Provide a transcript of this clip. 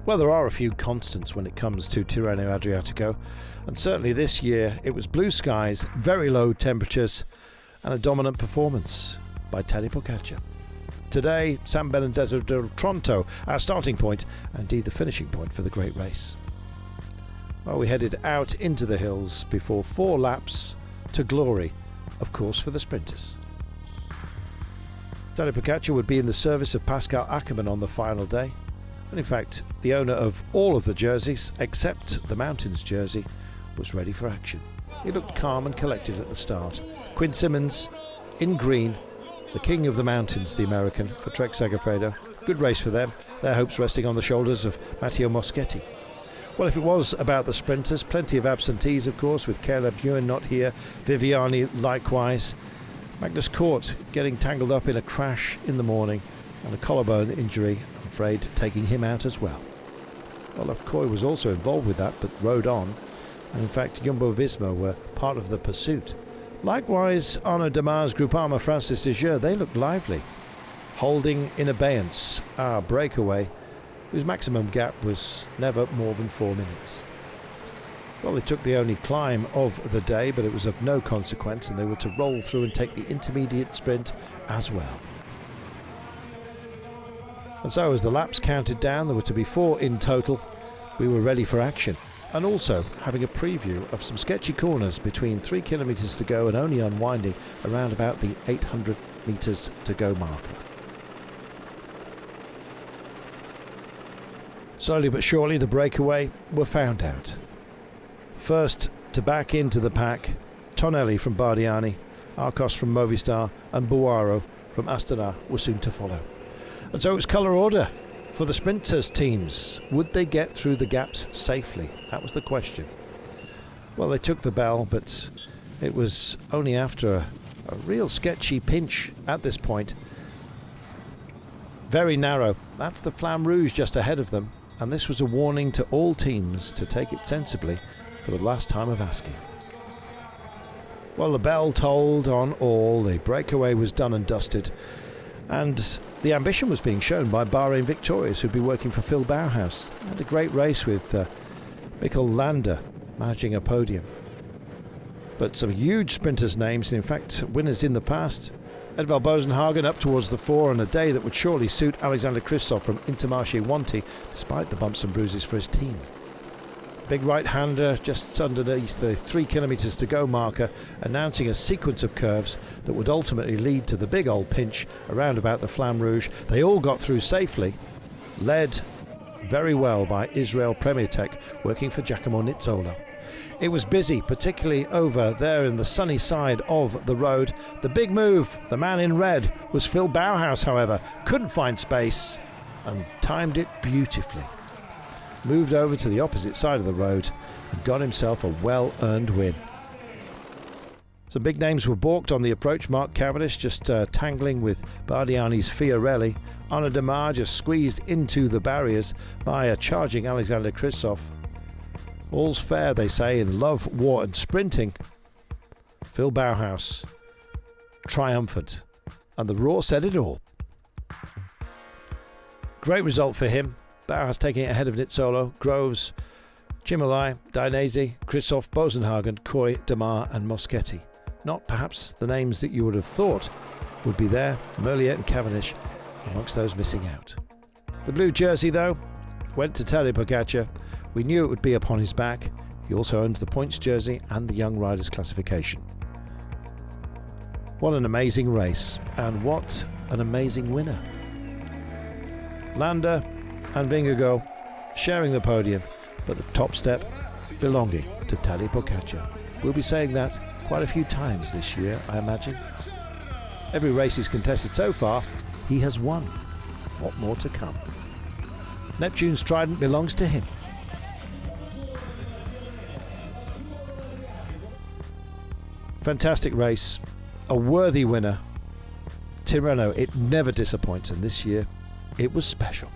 Well, there are a few constants when it comes to Tirreno Adriatico, and certainly this year it was blue skies, very low temperatures, and a dominant performance by Tadej Pogačar. Today, San Benedetto del Tronto, our starting point, and indeed the finishing point for the great race. Well, we headed out into the hills before 4 laps to glory, of course, for the sprinters. Tadej Pogačar would be in the service of Pascal Ackermann on the final day, and in fact, the owner of all of the jerseys, except the Mountains jersey, was ready for action. He looked calm and collected at the start. Quinn Simmons, in green, the king of the mountains, the American, for Trek Segafredo. Good race for them, their hopes resting on the shoulders of Matteo Moschetti. Well, if it was about the sprinters, plenty of absentees, of course, with Caleb Ewan not here, Viviani likewise. Magnus Cort getting tangled up in a crash in the morning, and a collarbone injury, I'm afraid, taking him out as well. Olaf Koy was also involved with that, but rode on, and in fact Jumbo-Visma were part of the pursuit. Likewise, Arnaud Demar's Groupama Francis de Jure, they looked lively, holding in abeyance our breakaway, whose maximum gap was never more than 4 minutes. Well, they took the only climb of the day, but it was of no consequence, and they were to roll through and take the intermediate sprint as well. And so as the laps counted down, there were to be 4 in total, we were ready for action. And also having a preview of some sketchy corners between 3 kilometres to go and only unwinding around about the 800 metres to go marker. Slowly but surely the breakaway were found out. First to back into the pack, Tonelli from Bardiani, Arcos from Movistar and Buaro from Astana were soon to follow. And so it was colour order for the sprinters teams. Would they get through the gaps safely? That was the question. Well, they took the bell, but it was only after a real sketchy pinch at this point. Very narrow. That's the Flamme Rouge just ahead of them, and this was a warning to all teams to take it sensibly for the last time of asking. Well, the bell tolled on all. The breakaway was done and dusted, and the ambition was being shown by Bahrain Victorious, who'd be working for Phil Bauhaus. Had a great race with Mikkel Landa managing a podium. But some huge sprinters' names, and in fact winners in the past. Edvald Bosenhagen up towards the 4 on a day that would surely suit Alexander Kristoff from Intermarché Wanty, despite the bumps and bruises for his team. Big right-hander just underneath the 3 kilometres to go marker, announcing a sequence of curves that would ultimately lead to the big old pinch around about the Flamme Rouge. They all got through safely, led very well by Israel Premier Tech, working for Giacomo Nizzolo. It was busy, particularly over there in the sunny side of the road. The big move, the man in red, was Phil Bauhaus, however. Couldn't find space and timed it beautifully. Moved over to the opposite side of the road and got himself a well-earned win. Some big names were balked on the approach. Mark Cavendish just tangling with Bardiani's Fiorelli. Arnaud Demar just squeezed into the barriers by a charging Alexander Kristoff. All's fair, they say, in love, war and sprinting. Phil Bauhaus triumphant, and the roar said it all. Great result for him. Bauhaus taking it ahead of Nizzolo, Groves, Chimolai, Dainese, Kristoff, Bosenhagen, Koy, Demar and Moschetti. Not perhaps the names that you would have thought would be there, Merlier and Cavendish amongst those missing out. The blue jersey, though, went to Tadej Pogačar. We knew it would be upon his back. He also owns the points jersey and the Young Riders classification. What an amazing race, and what an amazing winner. Landa and Vingegaard sharing the podium, but the top step belonging to Tadej Pogačar. We'll be saying that quite a few times this year, I imagine. Every race he's contested so far, he has won. What more to come? Neptune's trident belongs to him. Fantastic race, a worthy winner. Tirreno, it never disappoints, and this year it was special.